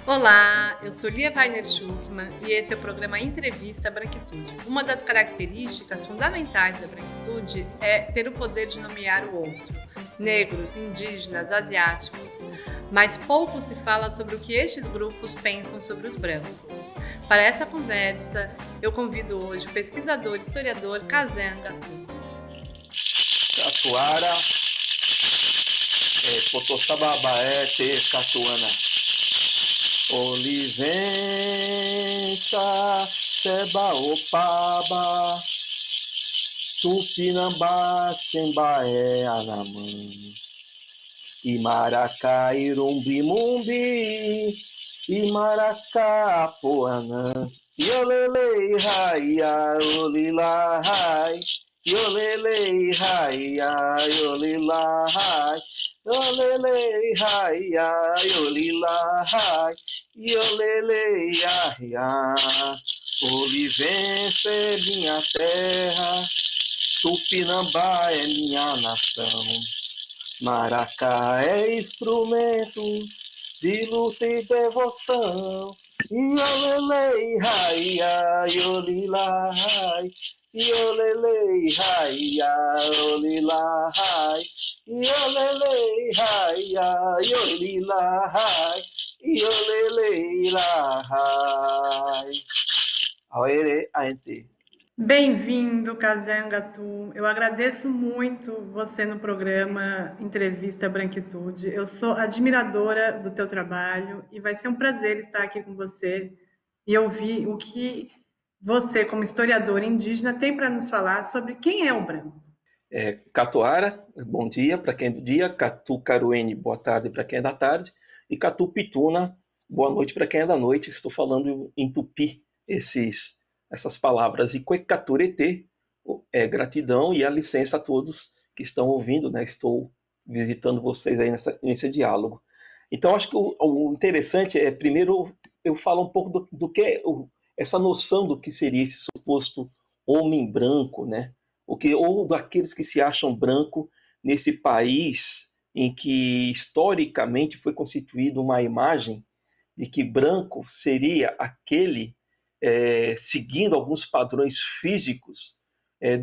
Olá, eu sou Lia Weiner-Schuckmann e esse é o programa Entrevista Branquitude. Uma das características fundamentais da branquitude é ter o poder de nomear o outro, negros, indígenas, asiáticos, mas pouco se fala sobre o que estes grupos pensam sobre os brancos. Para essa conversa, eu convido hoje o pesquisador e historiador Kazem Gatun. Catuara, Potossababaé, Catuana. Olivença, Sebaopaba, Tupinambá, Sembaé, Anamã, Imaracá, Irumbimumbi, Imaracá, Apoanã, Iolele, Raia, Olila, Rai, Iolele, Raia, Olila, Rai, Iolele, Raia, Olila, Rai, Iolele, Raia, Olivença é minha terra, Tupinambá é minha nação, Maracá é instrumento de luta e devoção. Iolele, Raia, Iolila, Rai, Iolele, Raia, Olila, Rai, Iolele, Raia, Iolila, Rai, Iolele, Rai. Aere, aente. Bem-vindo, Kazem Gatun. Eu agradeço muito você no programa Entrevista Branquitude. Eu sou admiradora do teu trabalho e vai ser um prazer estar aqui com você e ouvir o que você, como historiador indígena, tem para nos falar sobre quem é o branco. Catuara, bom dia para quem é do dia, Catu Caruene, boa tarde para quem é da tarde, e Catu Pituna, boa noite para quem é da noite. Estou falando em tupi essas palavras. E Quecaturete, gratidão e a licença a todos que estão ouvindo, né? Estou visitando vocês aí nesse diálogo. Então, acho que o interessante é, primeiro, eu falo um pouco do que é essa noção do que seria esse suposto homem branco, né? Ou daqueles que se acham branco nesse país em que historicamente foi constituída uma imagem de que branco seria aquele seguindo alguns padrões físicos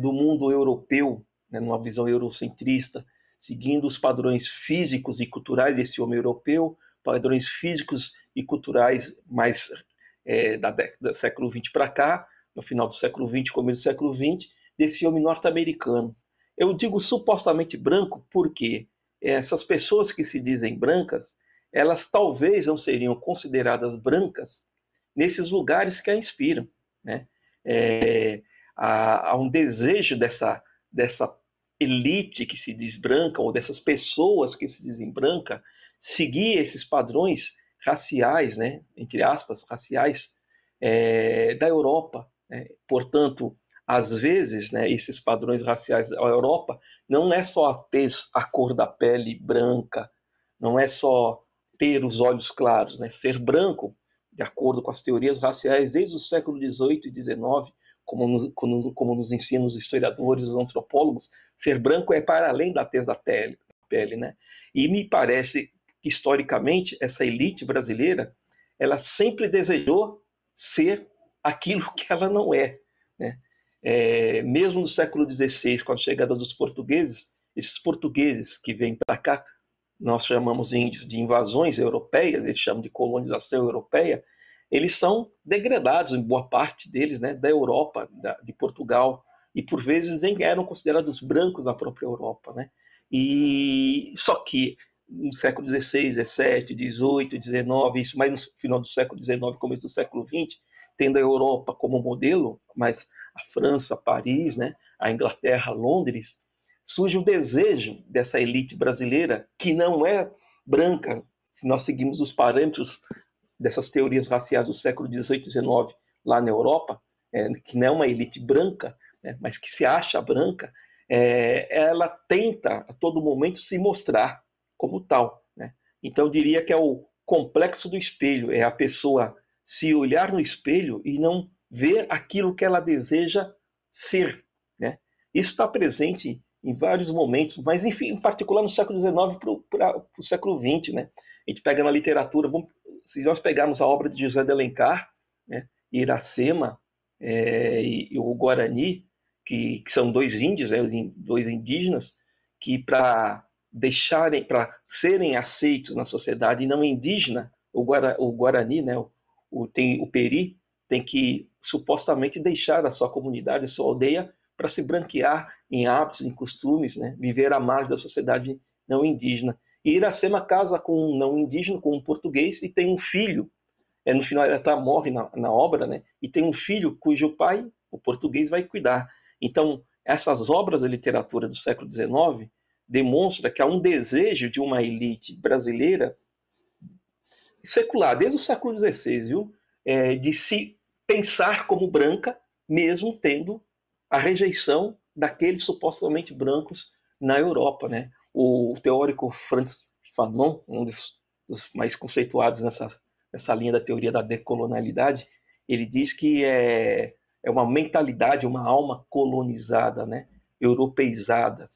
do mundo europeu, né, numa visão eurocentrista, seguindo os padrões físicos e culturais desse homem europeu, padrões físicos e culturais mais da década do século XX para cá, no final do século XX, começo do século XX, desse homem norte-americano. Eu digo supostamente branco porque essas pessoas que se dizem brancas, elas talvez não seriam consideradas brancas nesses lugares que a inspiram, né? Há um desejo dessa elite que se diz branca, ou dessas pessoas que se dizem branca, seguir esses padrões raciais, né? Entre aspas, raciais, da Europa, né? Portanto, às vezes, né, esses padrões raciais da Europa não é só a tez, a cor da pele branca, não é só ter os olhos claros, né? Ser branco, de acordo com as teorias raciais desde o século XVIII e XIX, como nos ensinam os historiadores, os antropólogos, ser branco é para além da tez da pele, né? E me parece que, historicamente, essa elite brasileira, ela sempre desejou ser aquilo que ela não é, né? Mesmo no século XVI, com a chegada dos portugueses, esses portugueses que vêm para cá, nós chamamos índios de invasões europeias, eles chamam de colonização europeia, eles são degradados, em boa parte deles, né, da Europa, de Portugal, e por vezes nem eram considerados brancos na própria Europa, né? E só que no século XVI, XVII, XVIII, XIX, isso mais no final do século XIX, começo do século XX, tendo a Europa como modelo, mas a França, Paris, né, a Inglaterra, Londres, surge o desejo dessa elite brasileira, que não é branca, se nós seguimos os parâmetros dessas teorias raciais do século XVIII e XIX lá na Europa, que não é uma elite branca, né, mas que se acha branca, ela tenta a todo momento se mostrar como tal, né? Então eu diria que é o complexo do espelho, é a pessoa se olhar no espelho e não ver aquilo que ela deseja ser, né? Isso está presente em vários momentos, mas enfim, em particular no século XIX para o século XX, né? A gente pega na literatura, se nós pegarmos a obra de José de Alencar, né, Iracema e o Guarani, que são dois índios, dois indígenas, que para serem aceitos na sociedade não indígena, o Guarani, né, tem o Peri, tem que supostamente deixar a sua comunidade, a sua aldeia, para se branquear em hábitos, em costumes, né, viver à margem da sociedade não indígena. E Iracema casa com um não indígena, com um português, e tem um filho. No final ela morre na obra, né, e tem um filho cujo pai, o português, vai cuidar. Então, essas obras da literatura do século XIX demonstram que há um desejo de uma elite brasileira secular, desde o século XVI, viu? De se pensar como branca, mesmo tendo a rejeição daqueles supostamente brancos na Europa, né? O teórico Frantz Fanon, um dos mais conceituados nessa linha da teoria da decolonialidade, ele diz que é uma mentalidade, uma alma colonizada, né? Europeizada,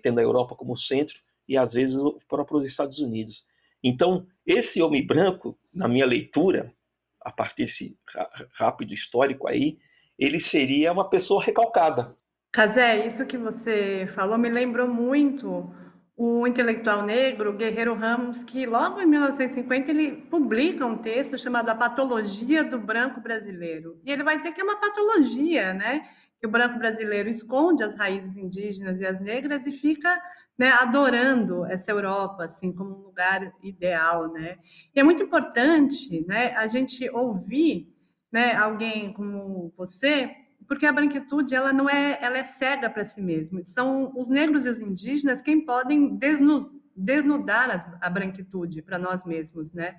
tendo a Europa como centro e às vezes os próprios Estados Unidos. Então, esse homem branco, na minha leitura, a partir desse rápido histórico aí, ele seria uma pessoa recalcada. Cazé, isso que você falou me lembrou muito o intelectual negro Guerreiro Ramos, que logo em 1950 ele publica um texto chamado A Patologia do Branco Brasileiro. E ele vai dizer que é uma patologia, né? Que o branco brasileiro esconde as raízes indígenas e as negras e fica, né, adorando essa Europa assim como um lugar ideal, né? E é muito importante, né, a gente ouvir, né, alguém como você, porque a branquitude ela é cega para si mesma. São os negros e os indígenas quem podem desnudar a branquitude para nós mesmos, né?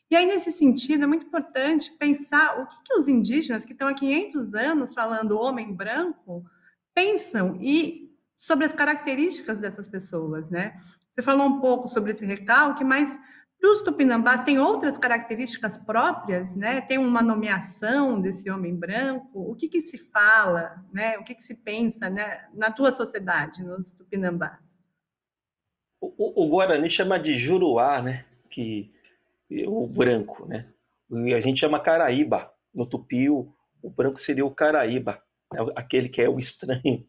E aí, nesse sentido, é muito importante pensar o que os indígenas, que estão há 500 anos falando homem branco, pensam e sobre as características dessas pessoas, né? Você falou um pouco sobre esse recalque, mas os tupinambás têm outras características próprias, né? Tem uma nomeação desse homem branco. O que se fala, né? O que se pensa, né? Na tua sociedade, nos tupinambás? O Guarani chama de Juruá, né? O branco, né? E a gente chama Caraíba. No Tupi, o branco seria o Caraíba, né? Aquele que é o estranho.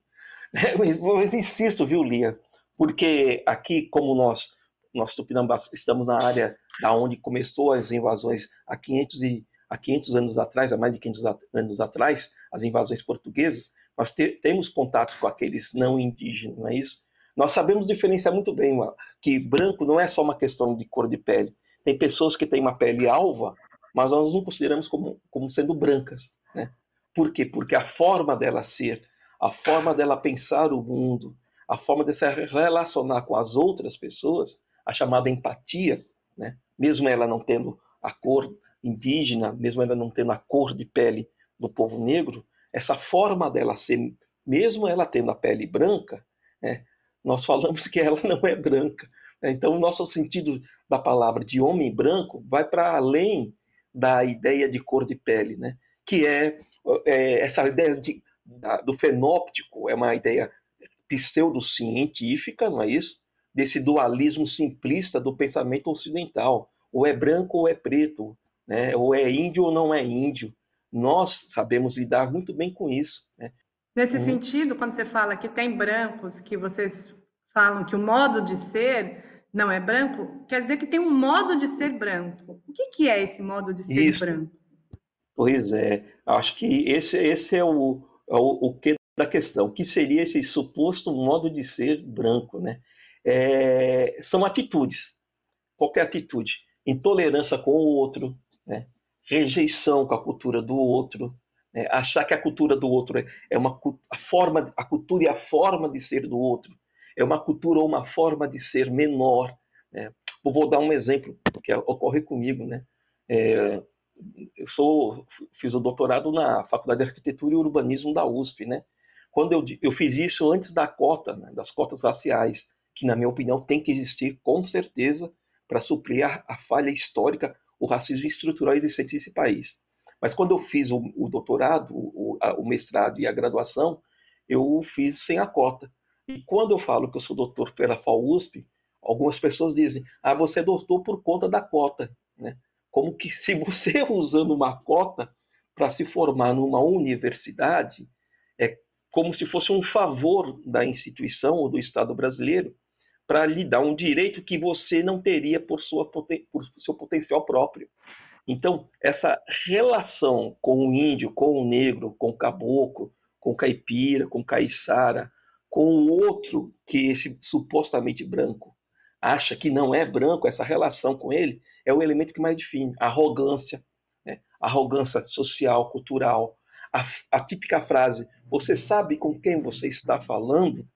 Mas insisto, viu, Lia? Porque aqui, como nós tupinambás, estamos na área da onde começou as invasões há 500 anos atrás, há mais de 500 anos atrás, as invasões portuguesas, nós temos contato com aqueles não indígenas, não é isso? Nós sabemos diferenciar muito bem que branco não é só uma questão de cor de pele. Tem pessoas que têm uma pele alva, mas nós não consideramos como sendo brancas, né? Por quê? Porque a forma dela ser, a forma dela pensar o mundo, a forma de se relacionar com as outras pessoas, a chamada empatia, né? Mesmo ela não tendo a cor indígena, mesmo ela não tendo a cor de pele do povo negro, essa forma dela ser, mesmo ela tendo a pele branca, né? Nós falamos que ela não é branca. Então, o nosso sentido da palavra de homem branco vai para além da ideia de cor de pele, né? Que essa ideia do fenóptico, é uma ideia pseudocientífica, não é isso? Desse dualismo simplista do pensamento ocidental. Ou é branco ou é preto, né? Ou é índio ou não é índio. Nós sabemos lidar muito bem com isso, né? Nesse sentido, quando você fala que tem brancos, que vocês falam que o modo de ser não é branco, quer dizer que tem um modo de ser branco. O que é esse modo de ser Isso, branco? pois é. Acho que esse é o que da questão. O que seria esse suposto modo de ser branco, né? São atitudes. Qualquer atitude. Intolerância com o outro, né? Rejeição com a cultura do outro, né? Achar que a cultura do outro é a cultura e a forma de ser do outro é uma cultura ou uma forma de ser menor, né? Vou dar um exemplo que ocorre comigo, né? É, fiz o doutorado na Faculdade de Arquitetura e Urbanismo da USP, né? Quando eu fiz isso antes da cota, né, das cotas raciais, que na minha opinião tem que existir com certeza para suprir a falha histórica, o racismo estrutural existente nesse país. Mas quando eu fiz o doutorado, o mestrado e a graduação, eu fiz sem a cota. E quando eu falo que eu sou doutor pela FAUSP, algumas pessoas dizem: ah, você é doutor por conta da cota, né? Como que se você usando uma cota para se formar numa universidade, é como se fosse um favor da instituição ou do Estado brasileiro para lhe dar um direito que você não teria por seu potencial próprio. Então, essa relação com o índio, com o negro, com o caboclo, com o caipira, com o caiçara, com o outro que esse supostamente branco acha que não é branco, essa relação com ele é o elemento que mais define a arrogância, né? A arrogância social, cultural, a típica frase: você sabe com quem você está falando?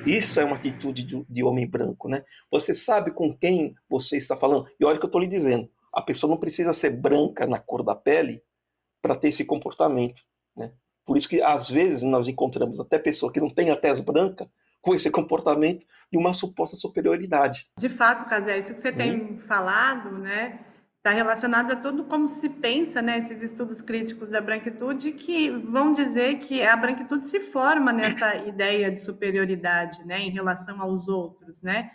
Isso é uma atitude de homem branco, né? Você sabe com quem você está falando? E olha o que eu estou lhe dizendo: a pessoa não precisa ser branca na cor da pele para ter esse comportamento, né? Por isso que às vezes nós encontramos até pessoa que não tem a tez branca com esse comportamento de uma suposta superioridade. De fato, Casé, isso que você tem falado, né, está relacionado a tudo como se pensa, né, esses estudos críticos da branquitude que vão dizer que a branquitude se forma nessa ideia de superioridade, né, em relação aos outros, né,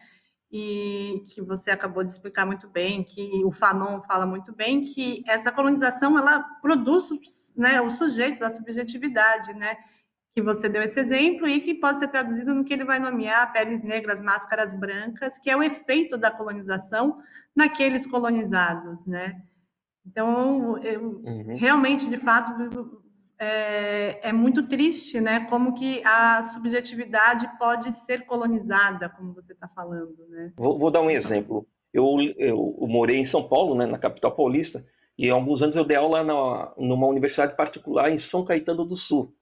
e que você acabou de explicar muito bem, que o Fanon fala muito bem, que essa colonização ela produz, né, os sujeitos, a subjetividade, né, que você deu esse exemplo e que pode ser traduzido no que ele vai nomear peles negras, máscaras brancas, que é o efeito da colonização naqueles colonizados, né? Então, realmente, de fato, é muito triste, né? Como que a subjetividade pode ser colonizada, como você está falando, né? Vou dar um exemplo. Eu morei em São Paulo, né, na capital paulista, e há alguns anos eu dei aula numa universidade particular em São Caetano do Sul,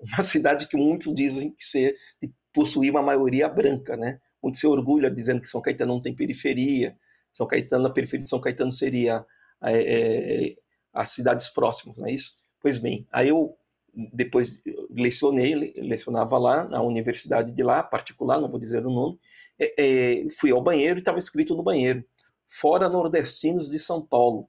uma cidade que muitos dizem que possui uma maioria branca, né? Muito se orgulha dizendo que São Caetano não tem periferia. São Caetano, a periferia de São Caetano seria as cidades próximas, não é isso? Pois bem, aí eu depois lecionava lá na universidade de lá, particular, não vou dizer o nome, fui ao banheiro e estava escrito no banheiro: fora nordestinos de São Paulo.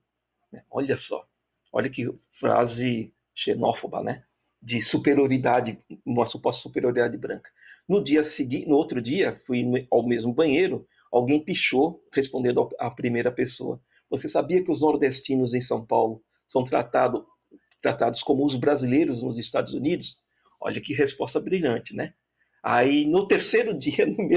Olha só, olha que frase xenófoba, né? De superioridade, uma suposta superioridade branca. No dia seguinte, no outro dia, fui ao mesmo banheiro, alguém pichou, respondendo à primeira pessoa: você sabia que os nordestinos em São Paulo são tratados como os brasileiros nos Estados Unidos? Olha que resposta brilhante, né? Aí, no terceiro dia, no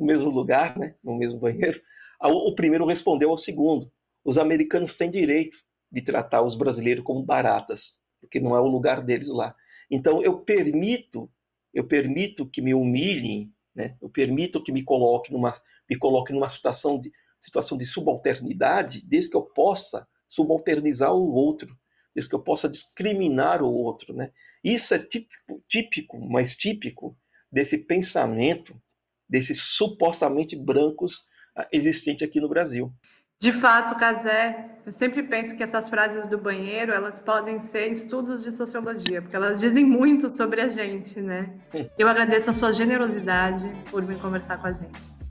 mesmo lugar, né, no mesmo banheiro, o primeiro respondeu ao segundo: os americanos têm direito de tratar os brasileiros como baratas, porque não é o lugar deles lá. Então eu permito que me humilhem, né? Eu permito que me coloque numa situação de subalternidade, desde que eu possa subalternizar o outro, desde que eu possa discriminar o outro, né? Isso é típico desse pensamento, desses supostamente brancos existente aqui no Brasil. De fato, Casé, eu sempre penso que essas frases do banheiro, elas podem ser estudos de sociologia, porque elas dizem muito sobre a gente, né? Eu agradeço a sua generosidade por vir conversar com a gente.